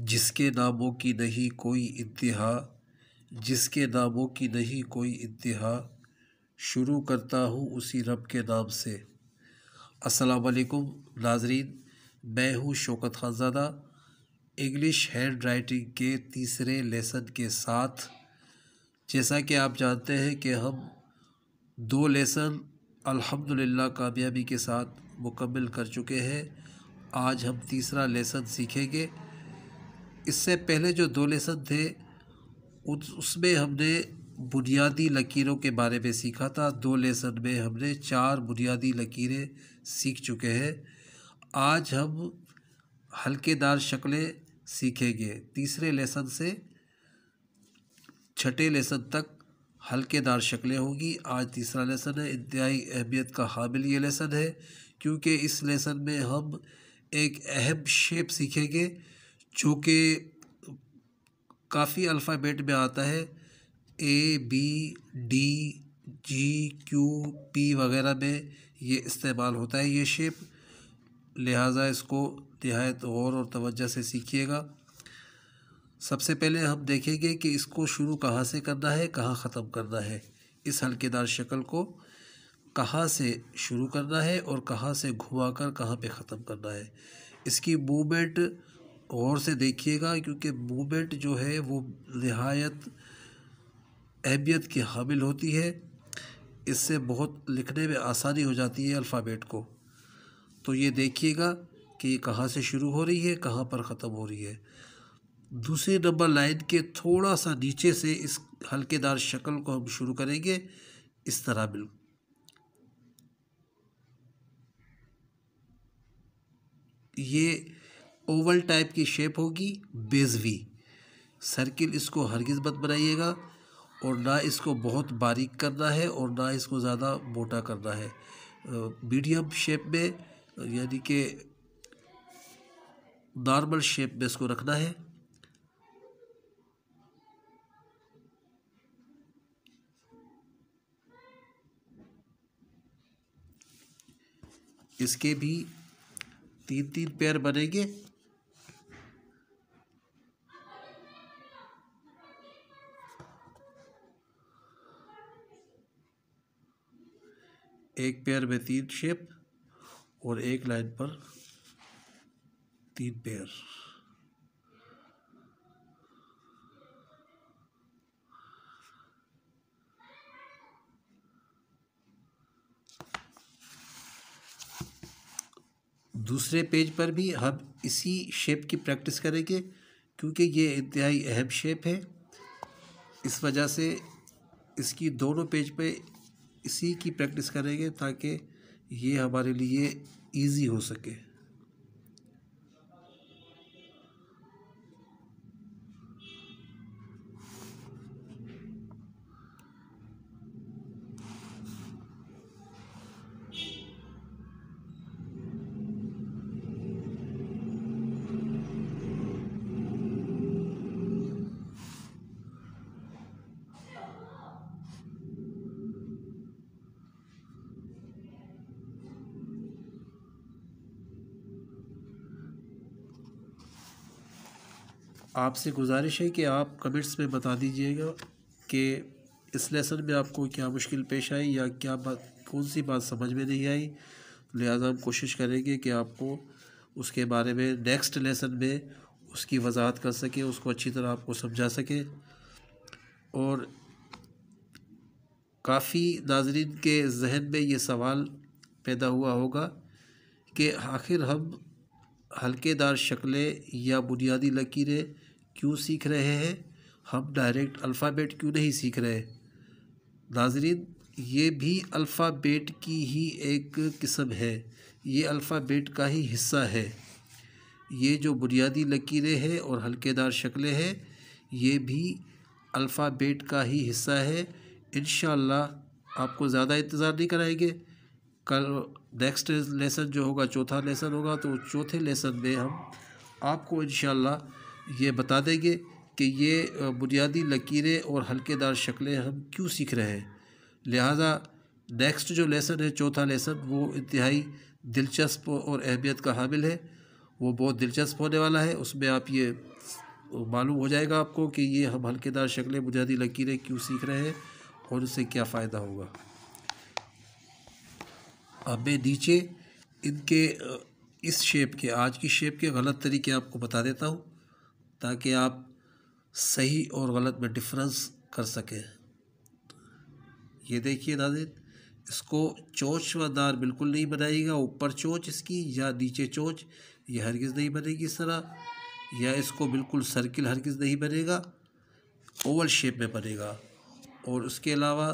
जिसके नामों की नहीं कोई इंतहा, जिसके नामों की नहीं कोई इंतहा, शुरू करता हूँ उसी रब के नाम से। अस्सलाम वालेकुम नाज़रीन, मैं हूँ Shaukat Khanzada. English hand writing के तीसरे लेसन के साथ, जैसा कि आप जानते हैं कि हम 2 लेसन अल्हम्दुलिल्लाह कामयाबी के साथ मुकम्मल कर चुके हैं। आज हम तीसरा लेसन सीखेंगे। इससे पहले जो 2 लेसन थे उसमें हमने बुनियादी लकीरों के बारे में सीखा था। 2 लेसन में हमने 4 बुनियादी लकीरें सीख चुके हैं। आज हम हल्केदार शक्लें सीखेंगे। तीसरे लेसन से छठे लेसन तक हल्केदार शक्लें होंगी। आज तीसरा लेसन है। इंतहाई अहमियत का हामिल ये लेसन है, क्योंकि इस लेसन में हम एक अहम शेप सीखेंगे जो कि काफ़ी अल्फ़ाबेट में आता है। A, B, D, G, Q, P वगैरह में ये इस्तेमाल होता है ये शेप। लिहाजा इसको निहायत गौर और तवज्जो से सीखिएगा। सबसे पहले हम देखेंगे कि इसको शुरू कहाँ से करना है, कहाँ ख़त्म करना है। इस हल्केदार शक्ल को कहाँ से शुरू करना है और कहाँ से घुमाकर कहाँ पे ख़त्म करना है। इसकी मूवमेंट गौर से देखिएगा, क्योंकि मूवमेंट जो है वो निहायत अहमियत की हामिल होती है। इससे बहुत लिखने में आसानी हो जाती है अल्फ़ाबेट को। तो ये देखिएगा कि ये कहाँ से शुरू हो रही है, कहाँ पर ख़त्म हो रही है। दूसरे नंबर लाइन के थोड़ा सा नीचे से इस हल्केदार शक्ल को हम शुरू करेंगे। इस तरह बिल्कुल ये ओवल टाइप की शेप होगी, बेज़वी। सर्किल इसको हरगिज़ मत बनाइएगा, और ना इसको बहुत बारीक करना है और ना इसको ज़्यादा मोटा करना है। मीडियम शेप में, यानी कि नॉर्मल शेप में इसको रखना है। इसके भी 3-3 पेयर बनेंगे। एक पेयर में 3 शेप और एक लाइन पर 3 पेयर। दूसरे पेज पर भी हम इसी शेप की प्रैक्टिस करेंगे, क्योंकि ये इंतहाई अहम शेप है। इस वजह से इसकी दोनों पेज पे इसी की प्रैक्टिस करेंगे ताकि ये हमारे लिए इजी हो सके। आपसे गुजारिश है कि आप कमेंट्स में बता दीजिएगा कि इस लेसन में आपको क्या मुश्किल पेश आई, या क्या बात, कौन सी बात समझ में नहीं आई। लिहाजा हम कोशिश करेंगे कि आपको उसके बारे में नेक्स्ट लेसन में उसकी वजाहत कर सके, उसको अच्छी तरह आपको समझा सके। और काफ़ी नाज़रीन के जहन में ये सवाल पैदा हुआ होगा कि आखिर हम हल्केदार शक्लें या बुनियादी लकीरें क्यों सीख रहे हैं, हम डायरेक्ट अल्फ़ाबेट क्यों नहीं सीख रहे। नाज़रीन, ये भी अल्फ़ाबेट की ही एक किस्म है, ये अल्फ़ाबेट का ही हिस्सा है। ये जो बुनियादी लकीरें हैं और हल्केदार शक्लें हैं, ये भी अल्फ़ाबेट का ही हिस्सा है। इंशाअल्लाह आपको ज़्यादा इंतज़ार नहीं कराएंगे। कल नेक्स्ट लेसन जो होगा, चौथा लेसन होगा, तो चौथे लेसन में हम आपको इंशाअल्लाह ये बता देंगे कि ये बुनियादी लकीरें और हल्केदार शक्लें हम क्यों सीख रहे हैं। लिहाजा नेक्स्ट जो लेसन है, चौथा लेसन, वो इंतहाई दिलचस्प और अहमियत का हामिल है। वो बहुत दिलचस्प होने वाला है। उसमें आप ये मालूम हो जाएगा आपको कि ये हम हल्केदार शक्लें बुनियादी लकीरें क्यों सीख रहे हैं और उससे क्या फ़ायदा होगा। अब मैं नीचे इनके इस शेप के, आज की शेप के गलत तरीके आपको बता देता हूँ ताकि आप सही और गलत में डिफरेंस कर सकें। ये देखिए नाज़रीन, इसको चोंचदार बिल्कुल नहीं बनाइएगा, ऊपर चोंच इसकी या नीचे चोंच, ये हरगिज़ नहीं बनेगी इस तरह, या इसको बिल्कुल सर्किल हरगिज़ नहीं बनेगा, ओवल शेप में बनेगा। और उसके अलावा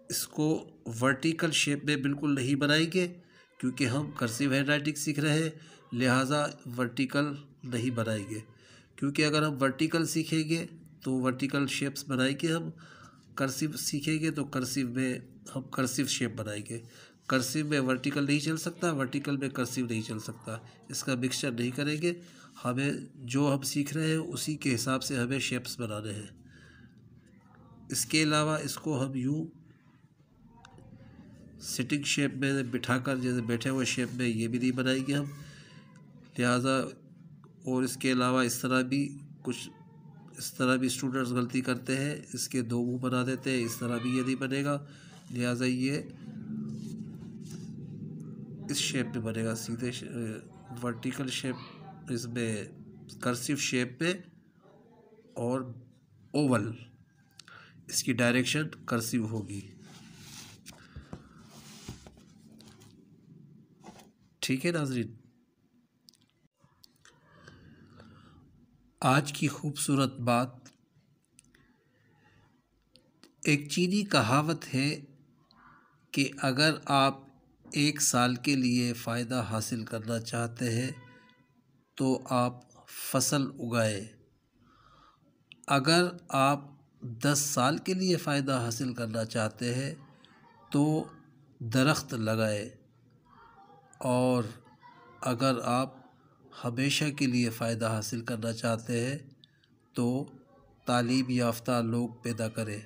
इसको वर्टिकल शेप में बिल्कुल नहीं बनाएंगे क्योंकि हम कर्सिव हैंडराइटिंग सीख रहे हैं, लिहाजा वर्टिकल नहीं बनाएंगे। क्योंकि अगर हम वर्टिकल सीखेंगे तो वर्टिकल शेप्स बनाएंगे, हम कर्सिव सीखेंगे तो कर्सिव में हम कर्सिव शेप बनाएंगे। कर्सिव में वर्टिकल नहीं चल सकता, वर्टिकल में कर्सिव नहीं चल सकता, इसका मिक्सचर नहीं करेंगे। हमें जो हम सीख रहे हैं उसी के हिसाब से हमें शेप्स बनाने हैं। इसके अलावा इसको हम यूँ सिटिंग शेप में बिठाकर, जैसे बैठे हुए शेप में, ये भी नहीं बनाएंगे हम, लिहाजा। और इसके अलावा इस तरह भी कुछ, इस तरह भी स्टूडेंट्स गलती करते हैं, इसके दो मुंह बना देते हैं, इस तरह भी ये नहीं बनेगा, लिहाजा ये इस शेप में बनेगा, सीधे वर्टिकल शेप इसमें, कर्सिव शेप में और ओवल, इसकी डायरेक्शन कर्सिव होगी। ठीक है नाज़रीन, आज की खूबसूरत बात, एक चीनी कहावत है कि अगर आप 1 साल के लिए फ़ायदा हासिल करना चाहते हैं तो आप फसल उगाएं, अगर आप 10 साल के लिए फ़ायदा हासिल करना चाहते हैं तो दरख्त लगाएं, और अगर आप हमेशा के लिए फ़ायदा हासिल करना चाहते हैं तो तालीम याफ्ता लोग पैदा करें।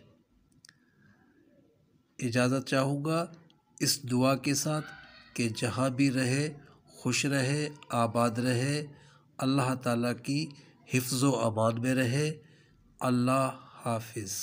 इजाज़त चाहूँगा इस दुआ के साथ कि जहाँ भी रहे खुश रहे, आबाद रहे, अल्लाह ताला की हिफ्ज़ व अमान में रहे। अल्लाह हाफ़िज़।